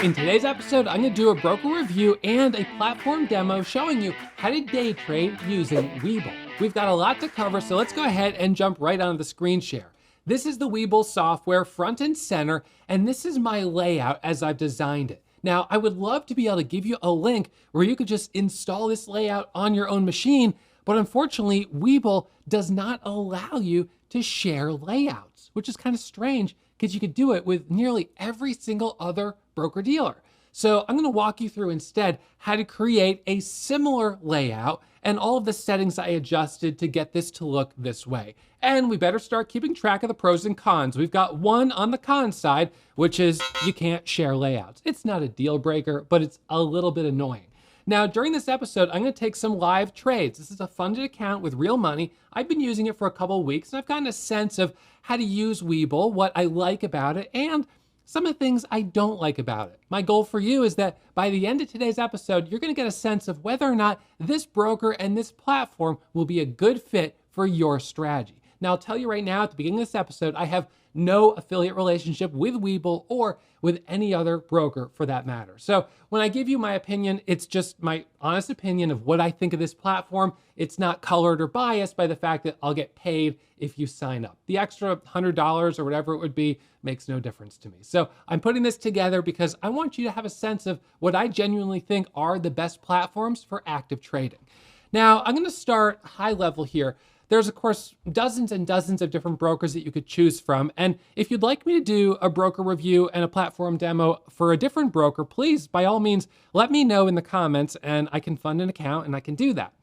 In today's episode, I'm going to do a broker review and a platform demo showing you how to day trade using Webull. We've got a lot to cover, so let's go ahead and jump right onto the screen share. This is the Webull software front and center, and this is my layout as I've designed it. Now, I would love to be able to give you a link where you could just install this layout on your own machine, but unfortunately, Webull does not allow you to share layouts, which is kind of strange because you could do it with nearly every single other broker dealer. So I'm gonna walk you through instead how to create a similar layout and all of the settings I adjusted to get this to look this way. And we better start keeping track of the pros and cons. We've got one on the con side, which is you can't share layouts. It's not a deal breaker, but it's a little bit annoying. Now, during this episode, I'm gonna take some live trades. This is a funded account with real money. I've been using it for a couple of weeks, and I've gotten a sense of how to use Webull, what I like about it, and some of the things I don't like about it. My goal for you is that by the end of today's episode, you're gonna get a sense of whether or not this broker and this platform will be a good fit for your strategy. Now, I'll tell you right now, at the beginning of this episode, I have no affiliate relationship with Webull or with any other broker for that matter. So when I give you my opinion, it's just my honest opinion of what I think of this platform. It's not colored or biased by the fact that I'll get paid if you sign up. The extra $100 or whatever it would be makes no difference to me. So I'm putting this together because I want you to have a sense of what I genuinely think are the best platforms for active trading. Now, I'm gonna start high level here. There's, of course, dozens and dozens of different brokers that you could choose from. And if you'd like me to do a broker review and a platform demo for a different broker, please, by all means, let me know in the comments and I can fund an account and I can do that.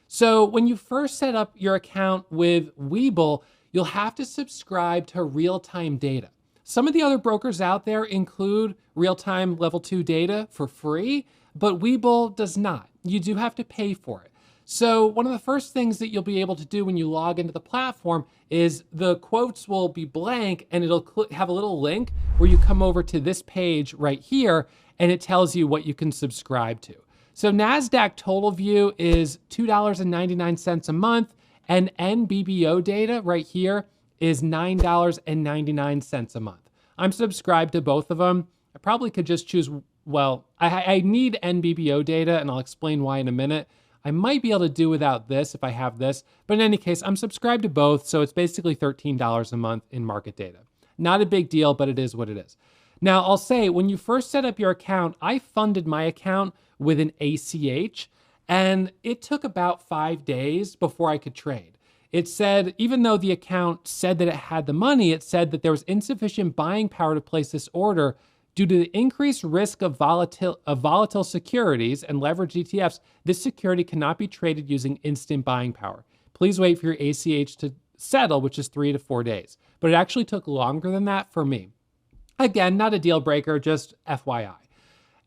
So when you first set up your account with Webull, you'll have to subscribe to real-time data. Some of the other brokers out there include real-time level 2 data for free, but Webull does not. You do have to pay for it. So one of the first things that you'll be able to do when you log into the platform is the quotes will be blank and it'll have a little link where you come over to this page right here and it tells you what you can subscribe to. So NASDAQ total view is $2.99 a month and NBBO data right here is $9.99 a month. I'm subscribed to both of them. I probably could just choose, well, I need NBBO data and I'll explain why in a minute. I might be able to do without this if I have this, but in any case, I'm subscribed to both, so it's basically $13 a month in market data. Not a big deal, but it is what it is. Now, I'll say, when you first set up your account, I funded my account with an ACH, and it took about 5 days before I could trade. It said, even though the account said that it had the money, it said that there was insufficient buying power to place this order. Due to the increased risk of volatile securities and leveraged ETFs, this security cannot be traded using instant buying power. Please wait for your ACH to settle, which is 3 to 4 days. But it actually took longer than that for me. Again, not a deal breaker, just FYI.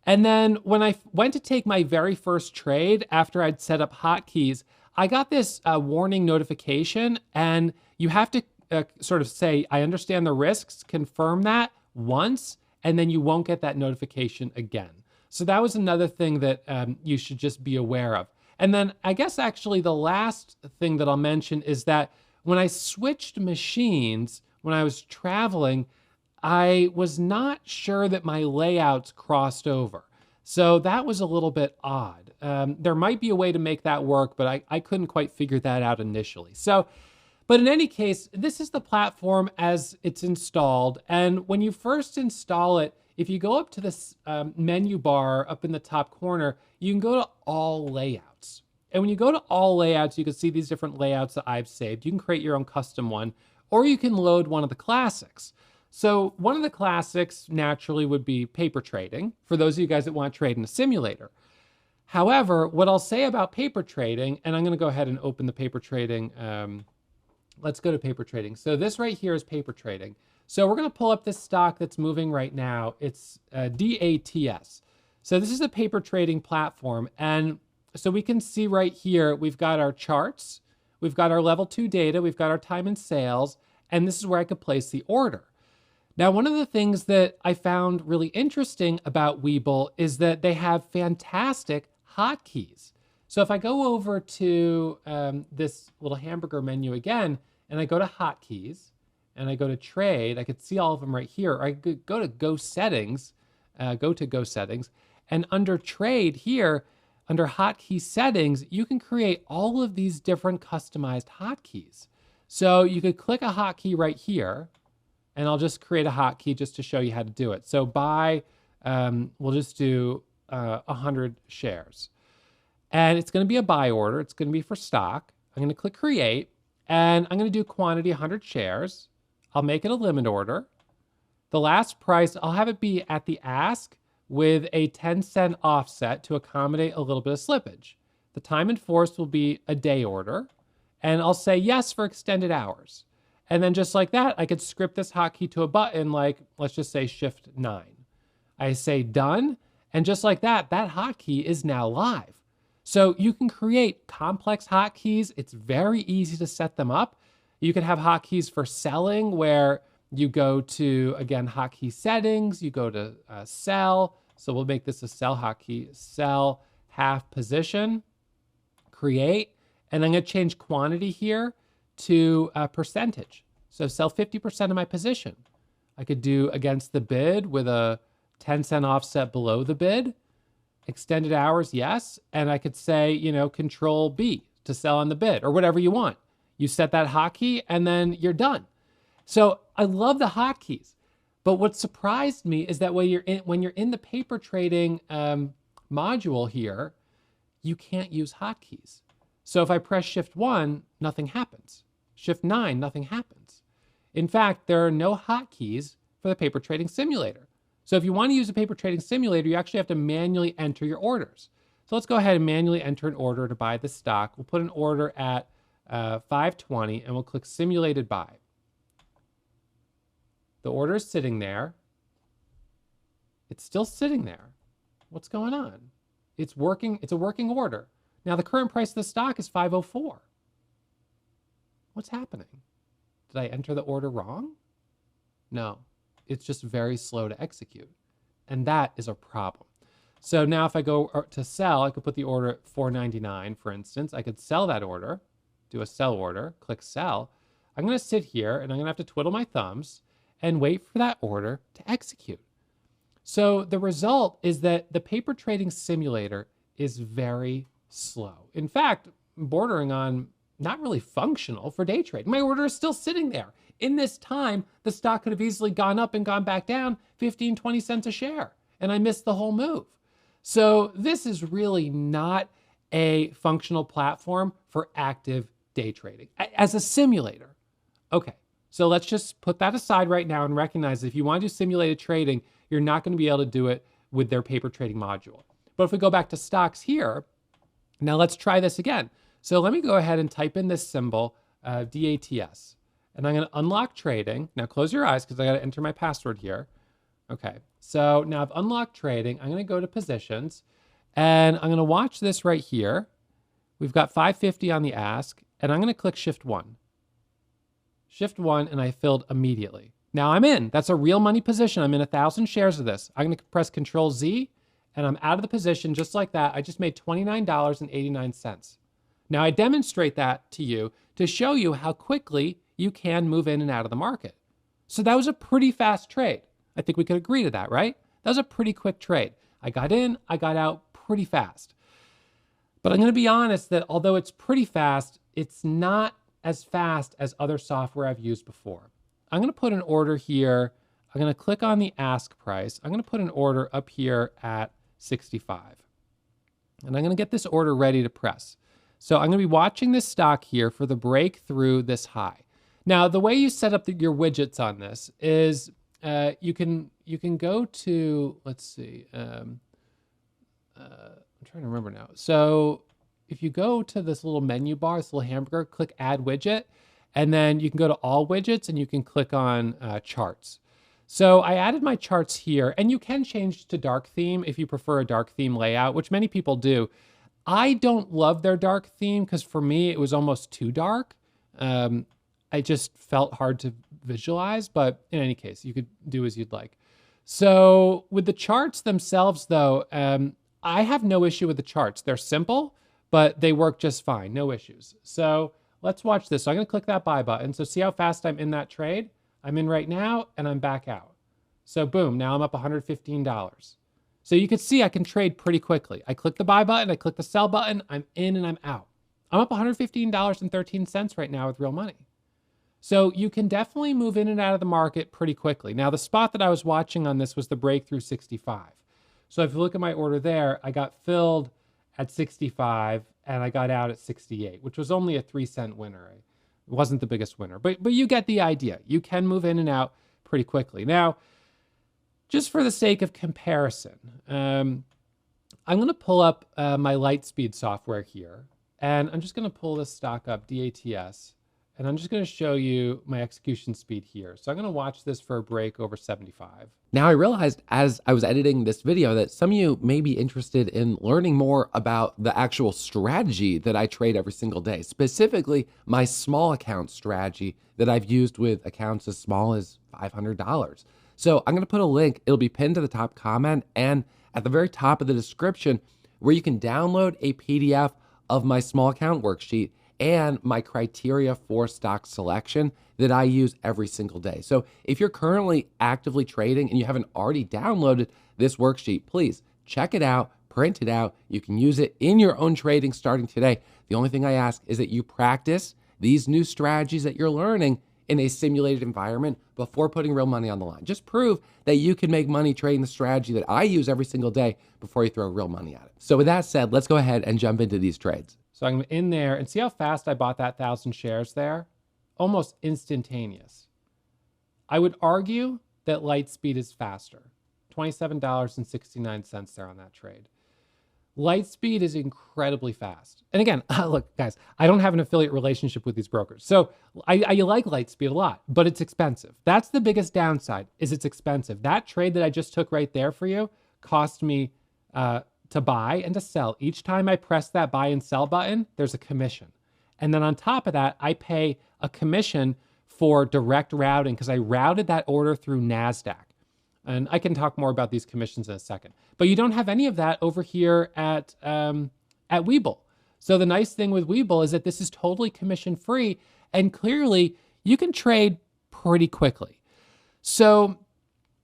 And then when I went to take my very first trade after I'd set up Hotkeys, I got this warning notification, and you have to sort of say, I understand the risks, confirm that once, and then you won't get that notification again. So that was another thing that you should just be aware of. And then I guess actually the last thing that I'll mention is that when I switched machines, when I was traveling, I was not sure that my layouts crossed over. So that was a little bit odd. There might be a way to make that work, but I couldn't quite figure that out initially. But in any case, this is the platform as it's installed. And when you first install it, if you go up to this menu bar up in the top corner, you can go to all layouts. And when you go to all layouts, you can see these different layouts that I've saved. You can create your own custom one, or you can load one of the classics. So one of the classics naturally would be paper trading, for those of you guys that want to trade in a simulator. However, what I'll say about paper trading, and I'm gonna go ahead and open the paper trading, let's go to paper trading. So this right here is paper trading. So we're gonna pull up this stock that's moving right now. It's DATS. So this is a paper trading platform. And so we can see right here, we've got our charts, we've got our level 2 data, we've got our time in sales, and this is where I could place the order. Now, one of the things that I found really interesting about Webull is that they have fantastic hotkeys. So if I go over to this little hamburger menu again, and I go to Hotkeys, and I go to Trade, I could see all of them right here. Or I could go to Go Settings, go to Go Settings. And under Trade here, under Hotkey Settings, you can create all of these different customized hotkeys. So you could click a hotkey right here, and I'll just create a hotkey just to show you how to do it. So buy, we'll just do 100 shares. And it's going to be a buy order. It's going to be for stock. I'm going to click Create, and I'm going to do quantity 100 shares. I'll make it a limit order. The last price, I'll have it be at the ask with a 10-cent offset to accommodate a little bit of slippage. The time enforced will be a day order, and I'll say yes for extended hours. And then just like that, I could script this hotkey to a button like, let's just say Shift 9. I say done, and just like that, that hotkey is now live. So you can create complex hotkeys. It's very easy to set them up. You can have hotkeys for selling where you go to, again, hotkey settings, you go to sell. So we'll make this a sell hotkey, sell half position, create, and I'm gonna change quantity here to a percentage. So sell 50% of my position. I could do against the bid with a 10-cent offset below the bid. Extended hours, yes. And I could say, you know, Control B to sell on the bid or whatever you want. You set that hotkey and then you're done. So I love the hotkeys, but what surprised me is that when you're in the paper trading module here, you can't use hotkeys. So if I press Shift 1, nothing happens. Shift 9, nothing happens. In fact, there are no hotkeys for the paper trading simulator. So if you want to use a paper trading simulator, you actually have to manually enter your orders. So let's go ahead and manually enter an order to buy the stock. We'll put an order at 520 and we'll click Simulated Buy. The order is sitting there. It's still sitting there. What's going on? It's working. It's a working order. Now the current price of the stock is 504. What's happening? Did I enter the order wrong? No, it's just very slow to execute. And that is a problem. So now if I go to sell, I could put the order at 499, for instance. I could sell that order, do a sell order, click sell. I'm going to sit here and I'm going to have to twiddle my thumbs and wait for that order to execute. So the result is that the paper trading simulator is very slow. In fact, bordering on not really functional for day trade. My order is still sitting there. In this time, the stock could have easily gone up and gone back down 15, 20 cents a share, and I missed the whole move. So this is really not a functional platform for active day trading as a simulator. Okay, so let's just put that aside right now and recognize that if you want to do simulated trading, you're not going to be able to do it with their paper trading module. But if we go back to stocks here, now let's try this again. So let me go ahead and type in this symbol, DATS, and I'm going to unlock trading. Now close your eyes because I got to enter my password here. Okay, so now I've unlocked trading. I'm going to go to positions and I'm going to watch this right here. We've got 550 on the ask and I'm going to click Shift 1. Shift 1 and I filled immediately. Now I'm in. That's a real money position. I'm in 1,000 shares of this. I'm going to press Control Z and I'm out of the position just like that. I just made $29.89. Now I demonstrate that to you to show you how quickly you can move in and out of the market. So that was a pretty fast trade. I think we could agree to that, right? That was a pretty quick trade. I got in, I got out pretty fast. But I'm going to be honest that although it's pretty fast, it's not as fast as other software I've used before. I'm going to put an order here. I'm going to click on the ask price. I'm going to put an order up here at 65. And I'm going to get this order ready to press. So I'm going to be watching this stock here for the break through this high. Now, the way you set up your widgets on this is you can go to, let's see, I'm trying to remember now. So if you go to this little menu bar, this little hamburger, click Add Widget, and then you can go to All Widgets and you can click on Charts. So I added my charts here, and you can change to dark theme if you prefer a dark theme layout, which many people do. I don't love their dark theme because for me, it was almost too dark. I just felt hard to visualize, but in any case, you could do as you'd like. So with the charts themselves though, I have no issue with the charts. They're simple, but they work just fine, no issues. So let's watch this. So I'm gonna click that buy button. So see how fast I'm in that trade? I'm in right now and I'm back out. So boom, now I'm up $115. So you can see I can trade pretty quickly. I click the buy button, I click the sell button, I'm in and I'm out. I'm up $115.13 right now with real money. So you can definitely move in and out of the market pretty quickly. Now the spot that I was watching on this was the breakthrough 65. So if you look at my order there, I got filled at 65 and I got out at 68, which was only a 3-cent winner. It wasn't the biggest winner, but you get the idea. You can move in and out pretty quickly. Now, just for the sake of comparison, I'm going to pull up my Lightspeed software here, and I'm just going to pull this stock up, DATS, and I'm just going to show you my execution speed here. So I'm going to watch this for a break over 75. Now, I realized as I was editing this video that some of you may be interested in learning more about the actual strategy that I trade every single day, specifically my small account strategy that I've used with accounts as small as $500. So I'm going to put a link. It'll be pinned to the top comment and at the very top of the description where you can download a PDF of my small account worksheet and my criteria for stock selection that I use every single day. So if you're currently actively trading and you haven't already downloaded this worksheet, please check it out, print it out. You can use it in your own trading starting today. The only thing I ask is that you practice these new strategies that you're learning in a simulated environment before putting real money on the line. Just prove that you can make money trading the strategy that I use every single day before you throw real money at it. So with that said, let's go ahead and jump into these trades. So I'm in there and see how fast I bought that 1,000 shares there? Almost instantaneous. I would argue that Lightspeed is faster. $27.69 there on that trade. Lightspeed is incredibly fast. And again, look, guys, I don't have an affiliate relationship with these brokers. So I like Lightspeed a lot, but it's expensive. That's the biggest downside, is it's expensive. That trade that I just took right there for you cost me to buy and to sell. Each time I press that buy and sell button, there's a commission. And then on top of that, I pay a commission for direct routing because I routed that order through NASDAQ. And I can talk more about these commissions in a second. But you don't have any of that over here at Webull. So the nice thing with Webull is that this is totally commission free, and clearly you can trade pretty quickly. So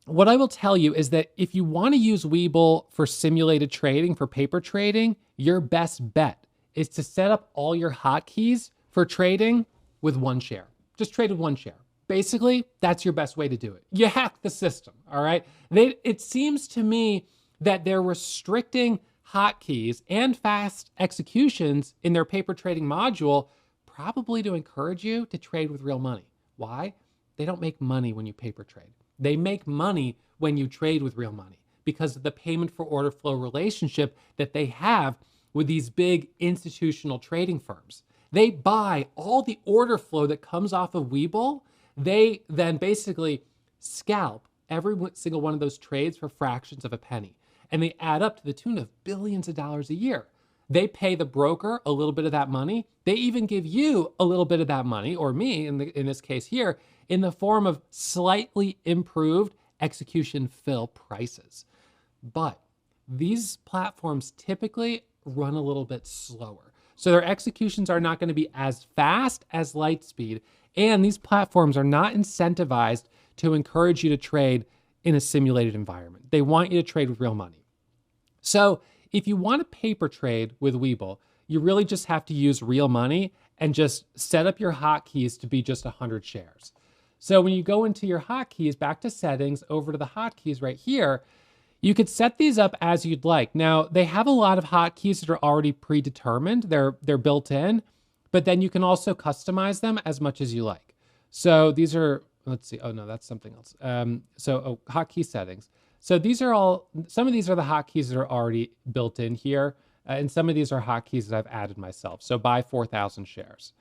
what I will tell you is that if you want to use Webull for simulated trading, for paper trading, your best bet is to set up all your hotkeys for trading with one share. Just trade with one share. Basically, that's your best way to do it. You hack the system, all right? It seems to me that they're restricting hotkeys and fast executions in their paper trading module, probably to encourage you to trade with real money. Why? They don't make money when you paper trade. They make money when you trade with real money because of the payment for order flow relationship that they have with these big institutional trading firms. They buy all the order flow that comes off of Webull. They then basically scalp every single one of those trades for fractions of a penny. And they add up to the tune of billions of dollars a year. They pay the broker a little bit of that money. They even give you a little bit of that money, or me in this case here, in the form of slightly improved execution fill prices. But these platforms typically run a little bit slower. So their executions are not going to be as fast as Lightspeed. And these platforms are not incentivized to encourage you to trade in a simulated environment. They want you to trade with real money. So if you want to paper trade with Webull, you really just have to use real money and just set up your hotkeys to be just 100 shares. So when you go into your hotkeys, back to settings, over to the hotkeys right here, you could set these up as you'd like. Now, they have a lot of hotkeys that are already predetermined. They're built in, but then you can also customize them as much as you like. So these are, let's see, oh no, that's something else. Hotkey settings. So these are all, some of these are the hotkeys that are already built in here, and some of these are hotkeys that I've added myself. So buy 4,000 shares.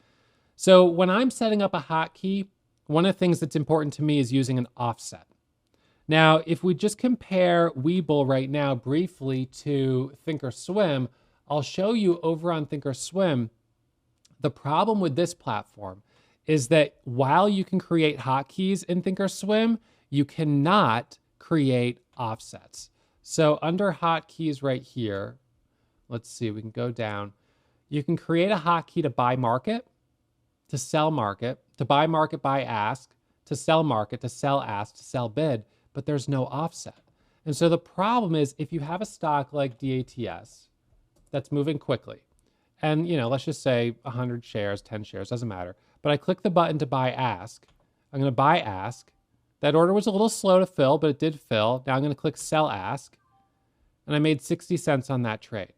So when I'm setting up a hotkey, one of the things that's important to me is using an offset. Now, if we just compare Webull right now briefly to ThinkorSwim, I'll show you over on ThinkorSwim, the problem with this platform is that while you can create hotkeys in ThinkorSwim, you cannot create offsets. So under hotkeys right here, let's see, we can go down. You can create a hotkey to buy market, to sell market, to buy market, buy ask, to sell market, to sell ask, to sell bid, but there's no offset. And so the problem is if you have a stock like DATS that's moving quickly, and let's just say 100 shares, 10 shares, doesn't matter. But I click the button to buy ask. I'm going to buy ask. That order was a little slow to fill, but it did fill. Now I'm going to click sell ask. And I made 60 cents on that trade.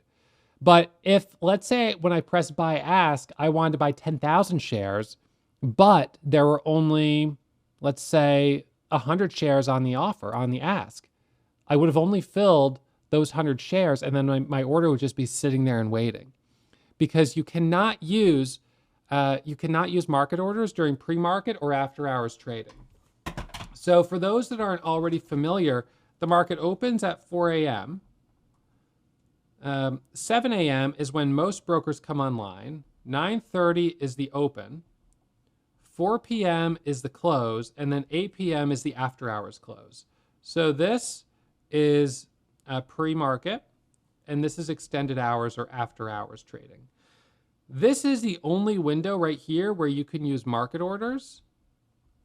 But if, let's say when I press buy ask, I wanted to buy 10,000 shares, but there were only, let's say, 100 shares on the offer, on the ask, I would have only filled those 100 shares, and then my order would just be sitting there and waiting. Because you cannot use market orders during pre-market or after-hours trading. So for those that aren't already familiar, the market opens at 4 a.m. 7 a.m. is when most brokers come online. 9:30 is the open. 4 p.m. is the close, and then 8 p.m. is the after-hours close. So this is pre-market, and this is extended hours or after-hours trading. This is the only window right here where you can use market orders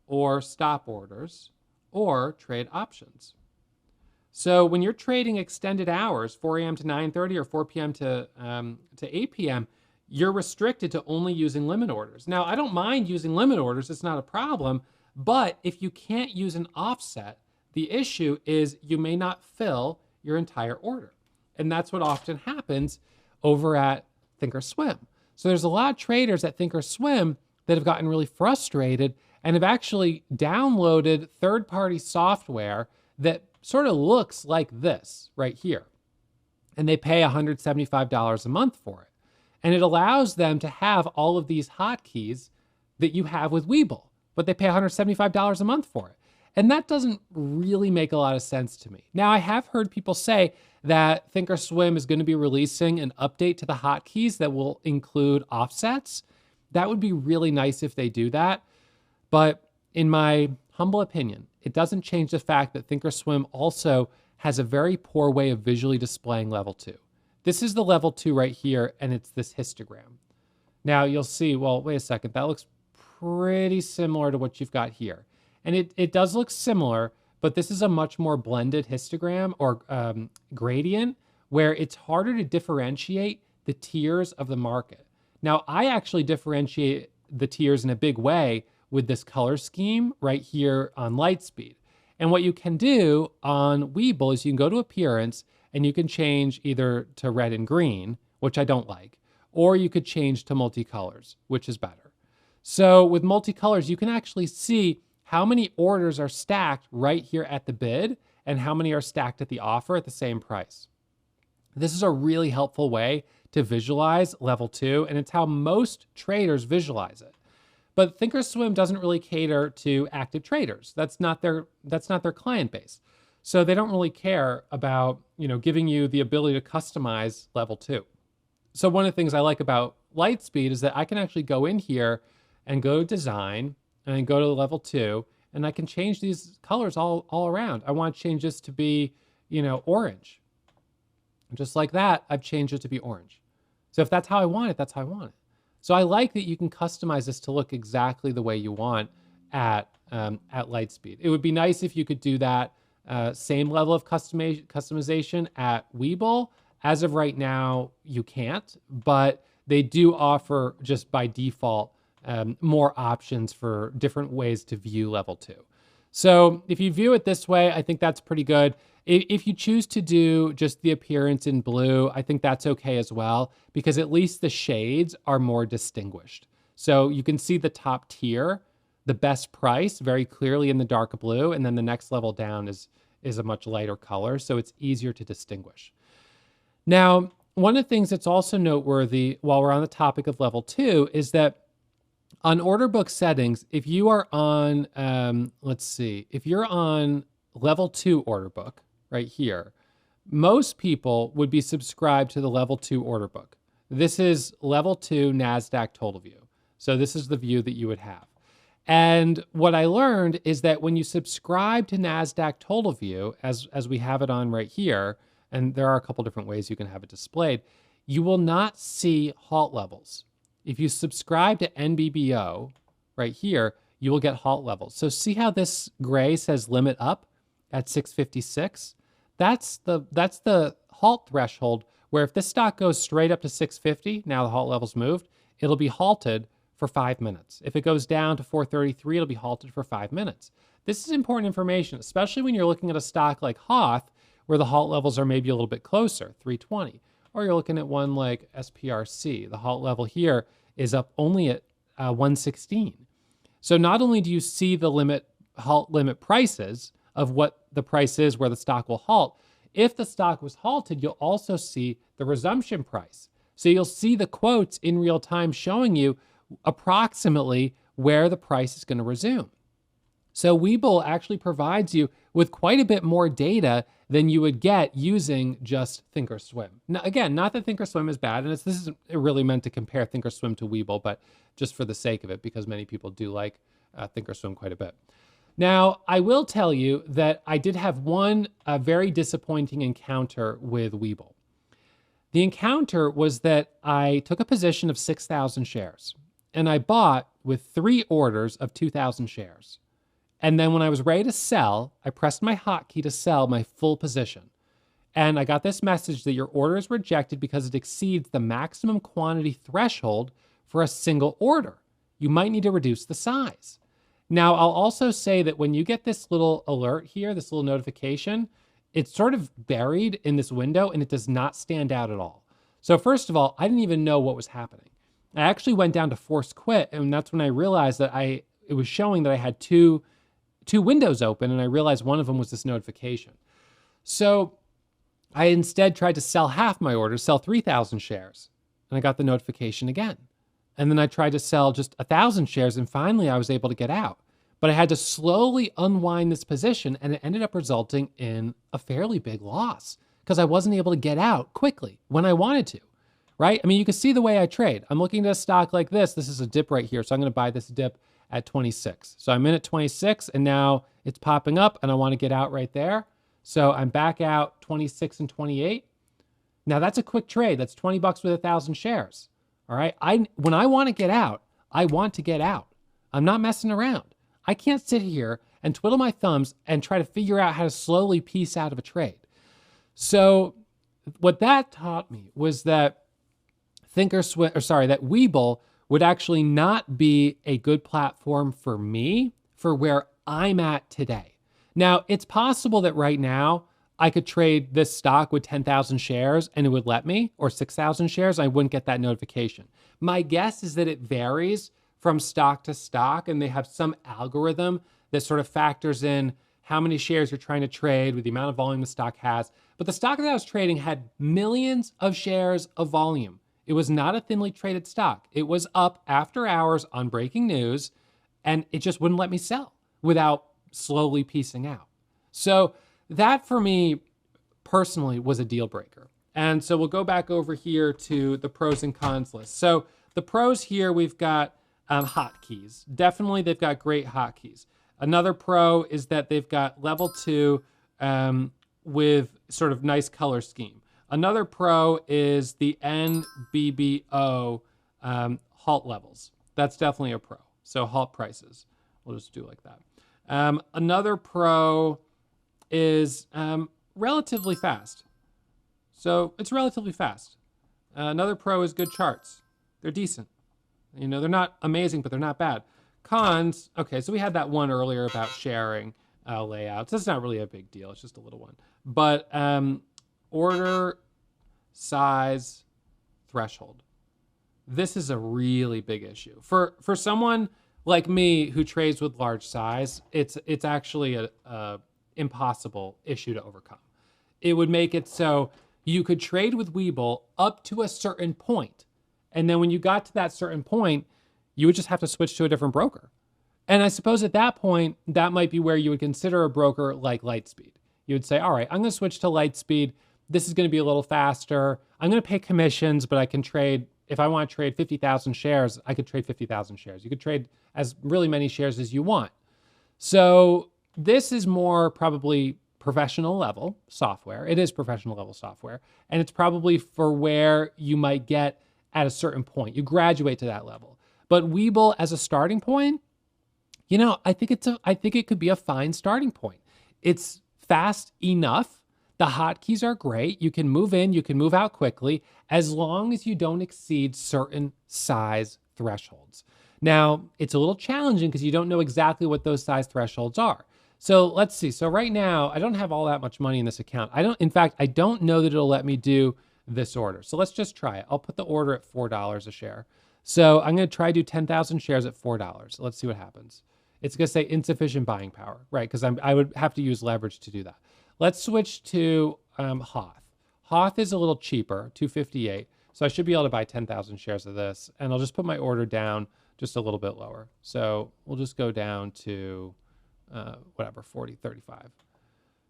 or stop orders or trade options. So when you're trading extended hours, 4 a.m. to 9:30 or 4 p.m. to 8 p.m., you're restricted to only using limit orders. Now, I don't mind using limit orders. It's not a problem. But if you can't use an offset, the issue is you may not fill your entire order. And that's what often happens over at ThinkorSwim. So there's a lot of traders at ThinkorSwim that have gotten really frustrated and have actually downloaded third-party software that sort of looks like this right here. And they pay $175 a month for it. And it allows them to have all of these hotkeys that you have with Webull, but they pay $175 a month for it. And that doesn't really make a lot of sense to me. Now, I have heard people say that ThinkorSwim is going to be releasing an update to the hotkeys that will include offsets. That would be really nice if they do that. But in my humble opinion, it doesn't change the fact that ThinkorSwim also has a very poor way of visually displaying level 2. This is the level 2 right here, and it's this histogram. Now you'll see, well, wait a second, that looks pretty similar to what you've got here. And it does look similar, but this is a much more blended histogram or gradient where it's harder to differentiate the tiers of the market. Now, I actually differentiate the tiers in a big way with this color scheme right here on Lightspeed. And what you can do on Webull is you can go to appearance and you can change either to red and green, which I don't like, or you could change to multicolors, which is better. So with multicolors, you can actually see how many orders are stacked right here at the bid and how many are stacked at the offer at the same price. This is a really helpful way to visualize level 2, and it's how most traders visualize it. But ThinkorSwim doesn't really cater to active traders. That's not their client base. So they don't really care about, giving you the ability to customize level 2. So one of the things I like about Lightspeed is that I can actually go in here and go to design and then go to level 2, and I can change these colors all around. I want to change this to be, orange. And just like that, I've changed it to be orange. So if that's how I want it, that's how I want it. So I like that you can customize this to look exactly the way you want at Lightspeed. It would be nice if you could do that same level of customization at Webull. As of right now, you can't, but they do offer just by default more options for different ways to view level 2. So if you view it this way, I think that's pretty good. If you choose to do just the appearance in blue, I think that's okay as well, because at least the shades are more distinguished. So you can see the top tier, the best price very clearly in the dark blue, and then the next level down is a much lighter color, so it's easier to distinguish. Now, one of the things that's also noteworthy while we're on the topic of level 2 is that on order book settings, if you are on, if you're on level 2 order book right here, most people would be subscribed to the level 2 order book. This is level 2 NASDAQ total view. So this is the view that you would have. And what I learned is that when you subscribe to NASDAQ total view, as we have it on right here, and there are a couple different ways you can have it displayed, you will not see halt levels. If you subscribe to NBBO right here, you will get halt levels. So see how this gray says limit up? at 656. That's the halt threshold, where if this stock goes straight up to 650, now the halt level's moved, it'll be halted for 5 minutes. If it goes down to 433, it'll be halted for 5 minutes. This is important information, especially when you're looking at a stock like Hoth, where the halt levels are maybe a little bit closer, 320. Or you're looking at one like SPRC. The halt level here is up only at 116. So not only do you see the halt limit prices of what the price is where the stock will halt, if the stock was halted, you'll also see the resumption price. So you'll see the quotes in real time showing you approximately where the price is going to resume. So Webull actually provides you with quite a bit more data than you would get using just ThinkorSwim. Now, again, not that ThinkorSwim is bad, and this isn't really meant to compare ThinkorSwim to Webull, but just for the sake of it, because many people do like ThinkorSwim quite a bit. Now, I will tell you that I did have one very disappointing encounter with Webull. The encounter was that I took a position of 6,000 shares, and I bought with 3 orders of 2,000 shares. And then when I was ready to sell, I pressed my hotkey to sell my full position. And I got this message that your order is rejected because it exceeds the maximum quantity threshold for a single order. You might need to reduce the size. Now, I'll also say that when you get this little alert here, this little notification, it's sort of buried in this window and it does not stand out at all. So first of all, I didn't even know what was happening. I actually went down to force quit, and that's when I realized that it was showing that I had two windows open, and I realized one of them was this notification. So I instead tried to sell half my order, sell 3,000 shares, and I got the notification again. And then I tried to sell just 1,000 shares, and finally I was able to get out. But I had to slowly unwind this position, and it ended up resulting in a fairly big loss because I wasn't able to get out quickly when I wanted to, right? I mean, you can see the way I trade. I'm looking at a stock like this. This is a dip right here, so I'm going to buy this dip at 26. So I'm in at 26, and now it's popping up, and I want to get out right there. So I'm back out 26 and 28. Now that's a quick trade. That's 20 bucks with 1,000 shares. All right. When I want to get out, I want to get out. I'm not messing around. I can't sit here and twiddle my thumbs and try to figure out how to slowly piece out of a trade. So what that taught me was that that Webull would actually not be a good platform for me for where I'm at today. Now, it's possible that right now I could trade this stock with 10,000 shares and it would let me, or 6,000 shares, I wouldn't get that notification. My guess is that it varies from stock to stock, and they have some algorithm that sort of factors in how many shares you're trying to trade with the amount of volume the stock has. But the stock that I was trading had millions of shares of volume. It was not a thinly traded stock. It was up after hours on breaking news, and it just wouldn't let me sell without slowly piecing out. So that for me personally was a deal breaker. And so we'll go back over here to the pros and cons list. So the pros here, we've got hotkeys. Definitely they've got great hotkeys. Another pro is that they've got level 2 with sort of nice color scheme. Another pro is the NBBO halt levels. That's definitely a pro. So halt prices. We'll just do like that. Another pro is relatively fast. So it's relatively fast. Another pro is good charts. They're decent. You know, they're not amazing, but they're not bad. Cons, okay, so we had that one earlier about sharing layouts. That's not really a big deal. It's just a little one. But order size threshold. This is a really big issue. For someone like me who trades with large size, it's actually a impossible issue to overcome. It would make it so you could trade with Webull up to a certain point. And then when you got to that certain point, you would just have to switch to a different broker. And I suppose at that point, that might be where you would consider a broker like Lightspeed. You would say, all right, I'm going to switch to Lightspeed. This is going to be a little faster. I'm going to pay commissions, but I can trade, if I want to trade 50,000 shares, I could trade 50,000 shares. You could trade as really many shares as you want. So this is more probably professional level software. It is professional level software. And it's probably for where you might get at a certain point. You graduate to that level. But Webull as a starting point, you know, I think it could be a fine starting point. It's fast enough. The hotkeys are great. You can move in, you can move out quickly, as long as you don't exceed certain size thresholds. Now, it's a little challenging because you don't know exactly what those size thresholds are. So let's see. So right now, I don't have all that much money in this account. In fact, I don't know that it'll let me do this order. So let's just try it. I'll put the order at $4 a share. So I'm going to try to do 10,000 shares at $4. Let's see what happens. It's going to say insufficient buying power, right? Because I would have to use leverage to do that. Let's switch to Hoth. Hoth is a little cheaper, $258. So I should be able to buy 10,000 shares of this. And I'll just put my order down just a little bit lower. So we'll just go down to whatever, 40, 35.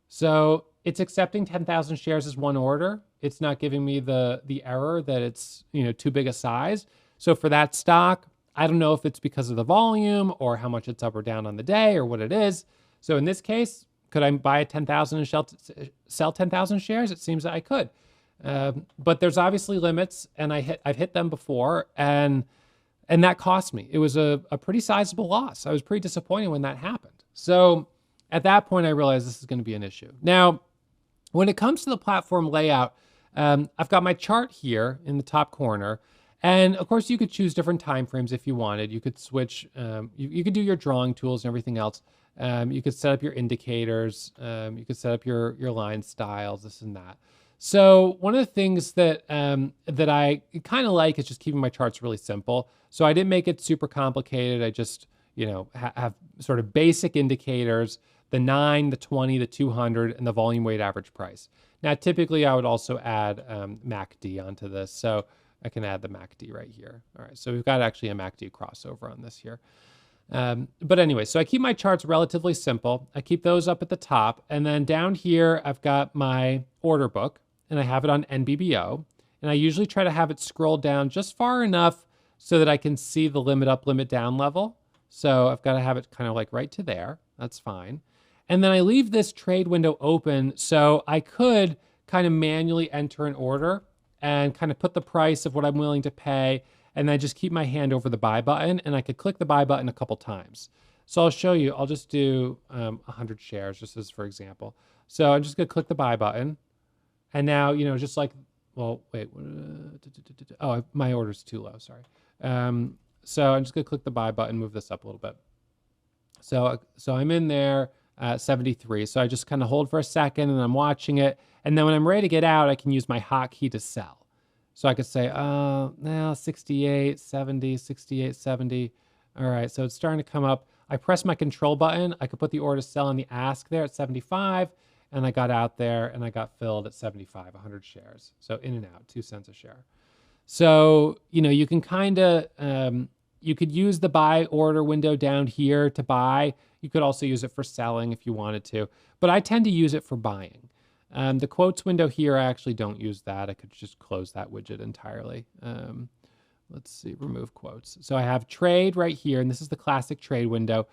So it's accepting 10,000 shares as one order. It's not giving me the error that it's too big a size. So for that stock, I don't know if it's because of the volume or how much it's up or down on the day or what it is. So in this case, could I buy 10,000 and sell 10,000 shares? It seems that I could. But there's obviously limits, and I've hit them before, and that cost me. It was a pretty sizable loss. I was pretty disappointed when that happened. So at that point, I realized this is going to be an issue. Now, when it comes to the platform layout, I've got my chart here in the top corner. And of course, you could choose different time frames if you wanted. You could switch, you could do your drawing tools and everything else. You could set up your indicators. You could set up your line styles, this and that. So one of the things that I kind of like is just keeping my charts really simple. So I didn't make it super complicated. I just have sort of basic indicators, the 9, the 20, the 200, and the volume weighted average price. Now, typically I would also add MACD onto this. So I can add the MACD right here. All right, so we've got actually a MACD crossover on this here. But anyway, so I keep my charts relatively simple. I keep those up at the top. And then down here, I've got my order book, and I have it on NBBO. And I usually try to have it scroll down just far enough so that I can see the limit up, limit down level. So I've got to have it kind of like right to there. That's fine. And then I leave this trade window open so I could kind of manually enter an order and kind of put the price of what I'm willing to pay. And I just keep my hand over the buy button, and I could click the buy button a couple times. So I'll show you. I'll just do 100 shares, just as for example. So I'm just going to click the buy button. And now, just like, well, wait. Oh, my order's too low, sorry. So I'm just going to click the buy button, move this up a little bit. So I'm in there at 73. So I just kind of hold for a second, and I'm watching it. And then when I'm ready to get out, I can use my hotkey to sell. So I could say, now 68, 70, 68, 70. All right, so it's starting to come up. I press my control button. I could put the order to sell on the ask there at 75, and I got out there, and I got filled at 75, 100 shares. So in and out, 2 cents a share. So, you can kind of, you could use the buy order window down here to buy. You could also use it for selling if you wanted to, but I tend to use it for buying. The quotes window here, I actually don't use that. I could just close that widget entirely. Let's see, remove quotes. So I have trade right here, and this is the classic trade window.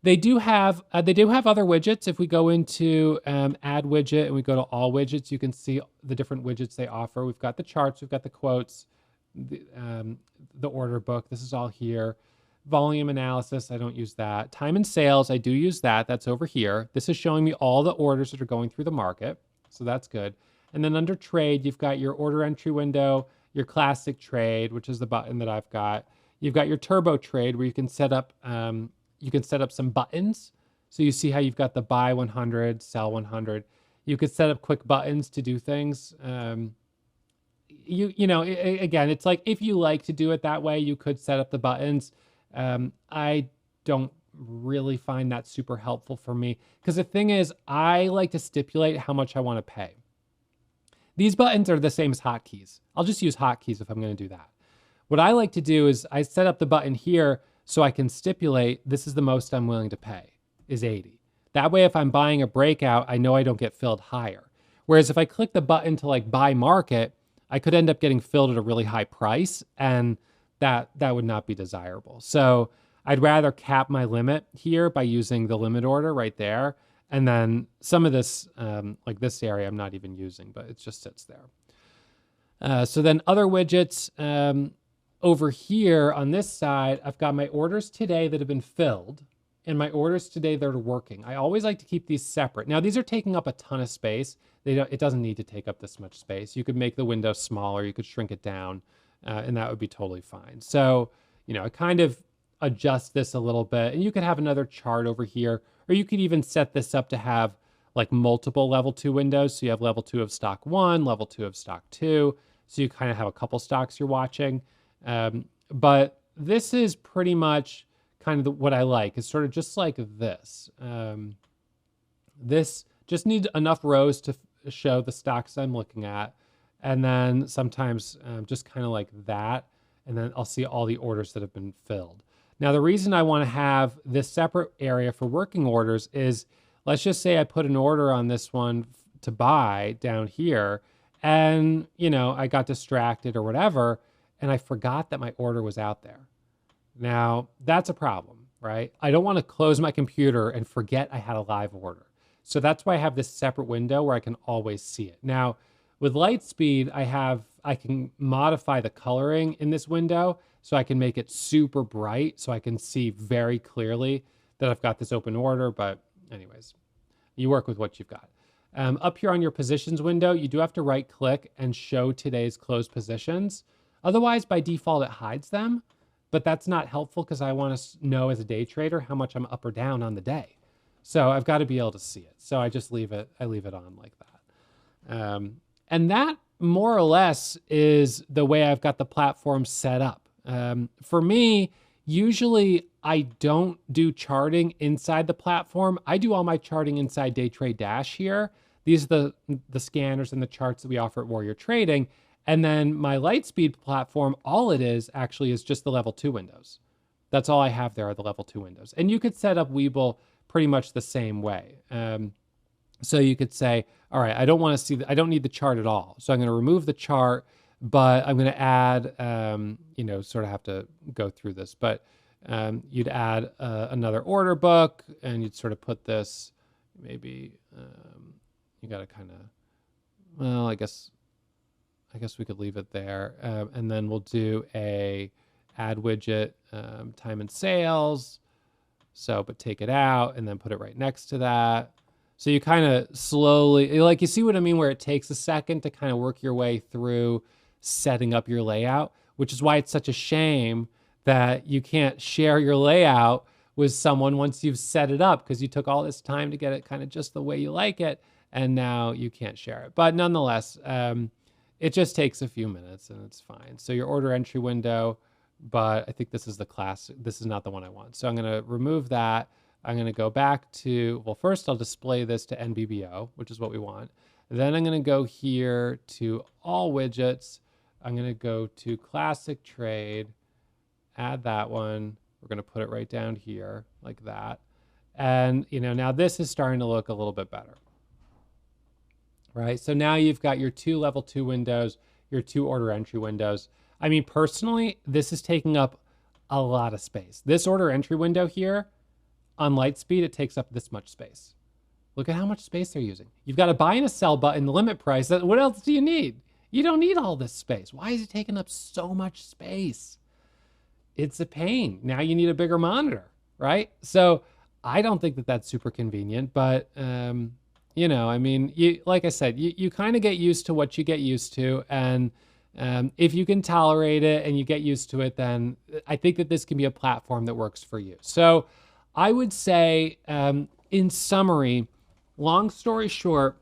They do have other widgets. If we go into add widget and we go to all widgets, you can see the different widgets they offer. We've got the charts, we've got the quotes, the order book. This is all here. Volume analysis, I don't use that. Time and sales, I do use that. That's over here. This is showing me all the orders that are going through the market. So that's good. And then under trade, you've got your order entry window, your classic trade, which is the button that I've got. You've got your turbo trade where you can set up some buttons. So you see how you've got the buy 100, sell 100. You could set up quick buttons to do things. Again, it's like if you like to do it that way, you could set up the buttons. I don't really find that super helpful for me because the thing is, I like to stipulate how much I want to pay. These buttons are the same as hotkeys. I'll just use hotkeys if I'm going to do that. What I like to do is I set up the button here so I can stipulate this is the most I'm willing to pay is 80. That way, if I'm buying a breakout, I know I don't get filled higher. Whereas if I click the button to like buy market, I could end up getting filled at a really high price, and that would not be desirable. So I'd rather cap my limit here by using the limit order right there. And then some of this, like this area, I'm not even using, but it just sits there. So then other widgets over here on this side, I've got my orders today that have been filled and my orders today that are working. I always like to keep these separate. Now, these are taking up a ton of space. It doesn't need to take up this much space. You could make the window smaller, you could shrink it down, and that would be totally fine. So, I kind of adjust this a little bit, and you could have another chart over here, or you could even set this up to have like multiple level 2 windows. So you have level 2 of stock 1, level 2 of stock 2. So you kind of have a couple stocks you're watching. But this is pretty much kind of what I like. It's sort of just like this. This just needs enough rows to show the stocks I'm looking at. And then sometimes just kind of like that. And then I'll see all the orders that have been filled. Now, the reason I want to have this separate area for working orders is, let's just say I put an order on this one to buy down here, and, I got distracted or whatever, and I forgot that my order was out there. Now, that's a problem, right? I don't want to close my computer and forget I had a live order. So that's why I have this separate window where I can always see it. Now, with Lightspeed, I can modify the coloring in this window so I can make it super bright so I can see very clearly that I've got this open order. But anyways, you work with what you've got. Up here on your positions window, you do have to right click and show today's closed positions. Otherwise, by default, it hides them. But that's not helpful because I want to know as a day trader how much I'm up or down on the day. So I've got to be able to see it. So I just leave it on like that. And that more or less is the way I've got the platform set up. For me, usually I don't do charting inside the platform. I do all my charting inside Day Trade Dash here. These are the scanners and the charts that we offer at Warrior Trading. And then my Lightspeed platform, all it is actually is just the level 2 windows. That's all I have there are the level 2 windows. And you could set up Webull pretty much the same way. So you could say, all right, I don't need the chart at all. So I'm going to remove the chart, but I'm going to add, sort of have to go through this, but you'd add another order book, and you'd sort of put this, maybe you got to kind of, well, I guess we could leave it there. And then we'll do a add widget, time and sales. So, but take it out and then put it right next to that. So you kind of slowly, like, you see what I mean, where it takes a second to kind of work your way through setting up your layout, which is why it's such a shame that you can't share your layout with someone once you've set it up, because you took all this time to get it kind of just the way you like it, and now you can't share it. But nonetheless, it just takes a few minutes and it's fine. So your order entry window, but I think this is the class. This is not the one I want. So I'm going to remove that. I'm going to go back to, well, first I'll display this to NBBO, which is what we want. Then I'm going to go here to all widgets. I'm going to go to classic trade, add that one. We're going to put it right down here like that. And, now this is starting to look a little bit better. Right? So now you've got your 2 level 2 windows, your 2 order entry windows. I mean, personally, this is taking up a lot of space. This order entry window here on Lightspeed, it takes up this much space. Look at how much space they're using. You've got a buy and a sell button, the limit price. What else do you need? You don't need all this space. Why is it taking up so much space? It's a pain. Now you need a bigger monitor, right? So I don't think that that's super convenient, but I mean, like I said, you kind of get used to what you get used to. And if you can tolerate it and you get used to it, then I think that this can be a platform that works for you. So I would say, in summary, long story short,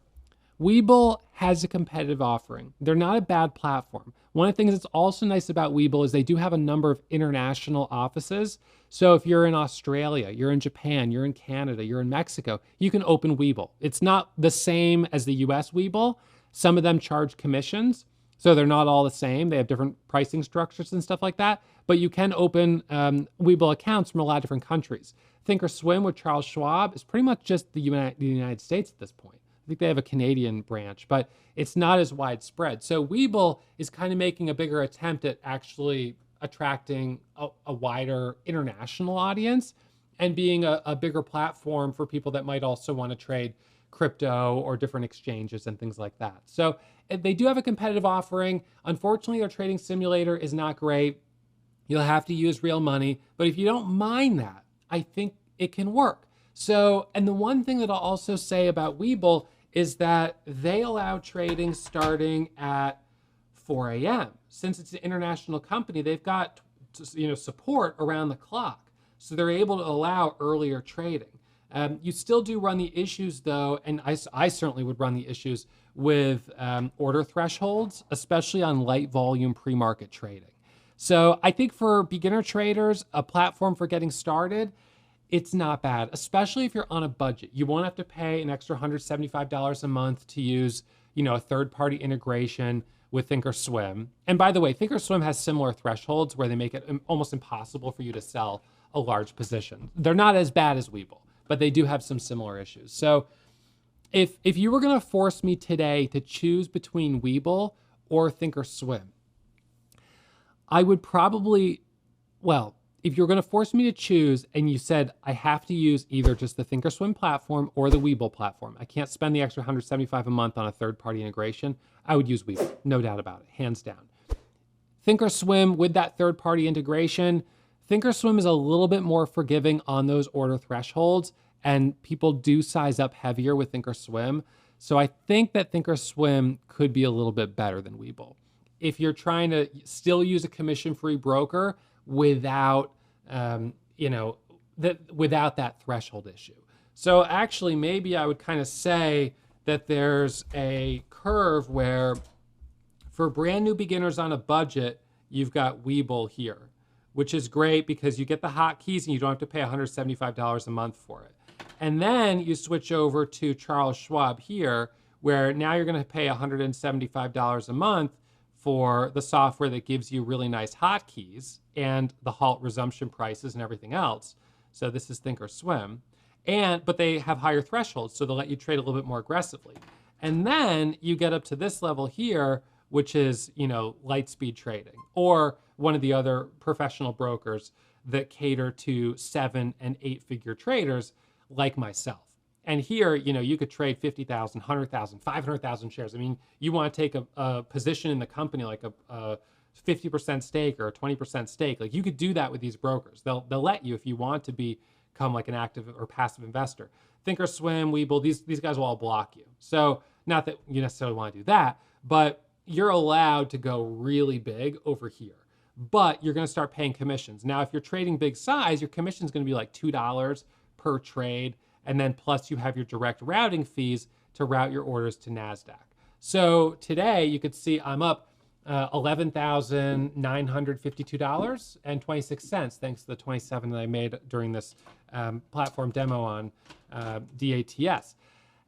Webull has a competitive offering. They're not a bad platform. One of the things that's also nice about Webull is they do have a number of international offices. So if you're in Australia, you're in Japan, you're in Canada, you're in Mexico, you can open Webull. It's not the same as the US Webull. Some of them charge commissions, so they're not all the same. They have different pricing structures and stuff like that. But you can open Webull accounts from a lot of different countries. ThinkorSwim with Charles Schwab is pretty much just the United States at this point. I think they have a Canadian branch, but it's not as widespread. So Webull is kind of making a bigger attempt at actually attracting a wider international audience and being a bigger platform for people that might also want to trade crypto or different exchanges and things like that. So they do have a competitive offering. Unfortunately, their trading simulator is not great. You'll have to use real money. But if you don't mind that, I think it can work. So, and the one thing that I'll also say about Webull is that they allow trading starting at 4 a.m. Since it's an international company, they've got support around the clock. So they're able to allow earlier trading. You still do run the issues though, and I certainly would run the issues with order thresholds, especially on light volume pre-market trading. So I think for beginner traders, a platform for getting started, it's not bad, especially if you're on a budget. You won't have to pay an extra $175 a month to use, a third-party integration with ThinkorSwim. And by the way, ThinkorSwim has similar thresholds where they make it almost impossible for you to sell a large position. They're not as bad as Webull, but they do have some similar issues. So if you were going to force me today to choose between Webull or ThinkorSwim, I would probably, if you're going to force me to choose and you said I have to use either just the ThinkorSwim platform or the Webull platform, I can't spend the extra $175 a month on a third-party integration, I would use Webull, no doubt about it, hands down. ThinkorSwim with that third-party integration, ThinkorSwim is a little bit more forgiving on those order thresholds, and people do size up heavier with ThinkorSwim. So I think that ThinkorSwim could be a little bit better than Webull. If you're trying to still use a commission-free broker without, without that threshold issue. So actually, maybe I would kind of say that there's a curve where for brand new beginners on a budget, you've got Webull here, which is great because you get the hotkeys and you don't have to pay $175 a month for it. And then you switch over to Charles Schwab here, where now you're going to pay $175 a month for the software that gives you really nice hotkeys and the Halt resumption prices and everything else. So this is ThinkorSwim. But they have higher thresholds, so they'll let you trade a little bit more aggressively. And then you get up to this level here, which is, light speed trading, or one of the other professional brokers that cater to 7- and 8-figure traders like myself. And here, you could trade 50,000, 100,000, 500,000 shares. I mean, you want to take a position in the company, like a 50% stake or a 20% stake. Like you could do that with these brokers. They'll let you if you want to become like an active or passive investor. ThinkorSwim, Webull, these guys will all block you. So not that you necessarily want to do that, but you're allowed to go really big over here. But you're going to start paying commissions. Now, if you're trading big size, your commission is going to be like $2 per trade. And then plus you have your direct routing fees to route your orders to NASDAQ. So today you could see I'm up $11,952.26 thanks to the 27 that I made during this platform demo on DATS.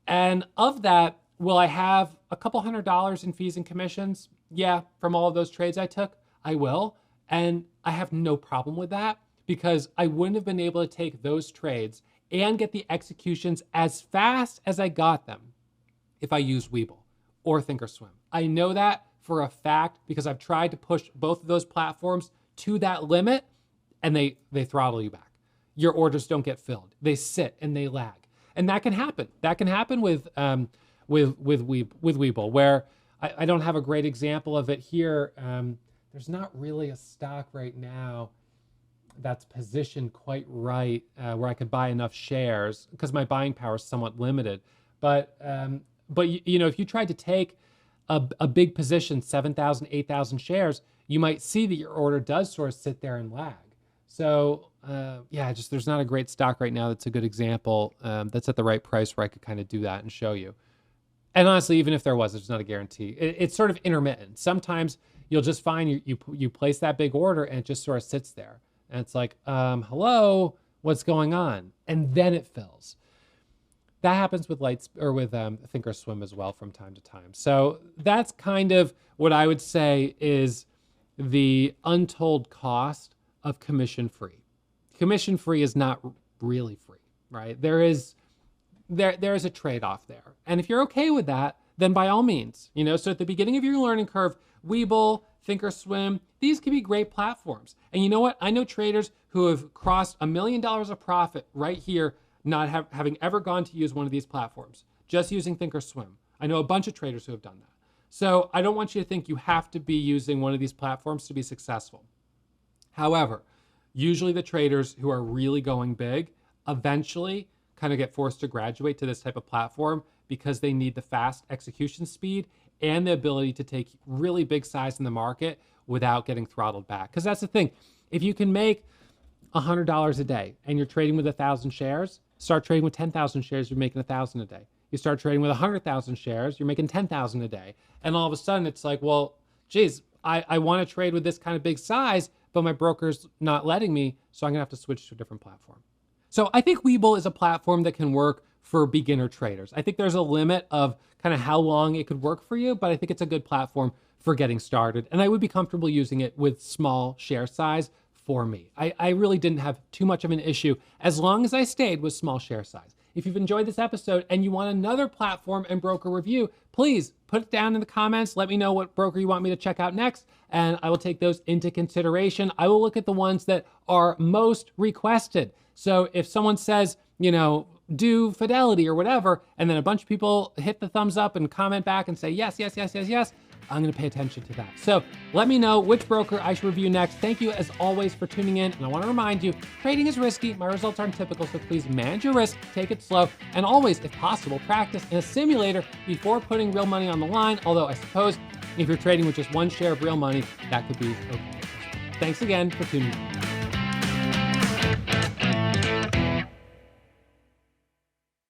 And of that, will I have a couple $100 in fees and commissions? Yeah, from all of those trades I took, I will. And I have no problem with that because I wouldn't have been able to take those trades and get the executions as fast as I got them if I used Webull or ThinkorSwim. I know that for a fact because I've tried to push both of those platforms to that limit and they throttle you back. Your orders don't get filled. They sit and they lag. And that can happen. That can happen with Webull, where I don't have a great example of it here. There's not really a stock right now that's positioned quite right where I could buy enough shares because my buying power is somewhat limited. But if you tried to take a big position, 7,000, 8,000 shares, you might see that your order does sort of sit there and lag. So there's not a great stock right now that's a good example that's at the right price where I could kind of do that and show you. And honestly, even if there was, there's not a guarantee. It's sort of intermittent. Sometimes you'll just find you place that big order and it just sort of sits there. And it's like, hello, what's going on? And then it fills. That happens with ThinkorSwim as well from time to time. So that's kind of what I would say is the untold cost of commission-free. Commission-free is not really free, right? There is a trade-off there. And if you're okay with that, then by all means, so at the beginning of your learning curve, Webull, ThinkorSwim, these can be great platforms. And you know what? I know traders who have crossed $1 million of profit right here, not having ever gone to use one of these platforms, just using ThinkorSwim. I know a bunch of traders who have done that. So I don't want you to think you have to be using one of these platforms to be successful. However, usually the traders who are really going big, eventually kind of get forced to graduate to this type of platform because they need the fast execution speed and the ability to take really big size in the market without getting throttled back. Because that's the thing. If you can make $100 a day and you're trading with 1,000 shares, start trading with 10,000 shares, you're making 1,000 a day. You start trading with 100,000 shares, you're making 10,000 a day. And all of a sudden it's like, well, geez, I want to trade with this kind of big size, but my broker's not letting me, so I'm gonna have to switch to a different platform. So I think Webull is a platform that can work for beginner traders. I think there's a limit of kind of how long it could work for you, but I think it's a good platform for getting started. And I would be comfortable using it with small share size for me. I really didn't have too much of an issue as long as I stayed with small share size. If you've enjoyed this episode and you want another platform and broker review, please put it down in the comments. Let me know what broker you want me to check out next, and I will take those into consideration. I will look at the ones that are most requested. So if someone says, do Fidelity or whatever, and then a bunch of people hit the thumbs up and comment back and say, yes, yes, yes, yes, yes, I'm gonna pay attention to that. So let me know which broker I should review next. Thank you as always for tuning in. And I wanna remind you, trading is risky. My results aren't typical, so please manage your risk, take it slow, and always, if possible, practice in a simulator before putting real money on the line. Although I suppose if you're trading with just one share of real money, that could be okay. Thanks again for tuning in.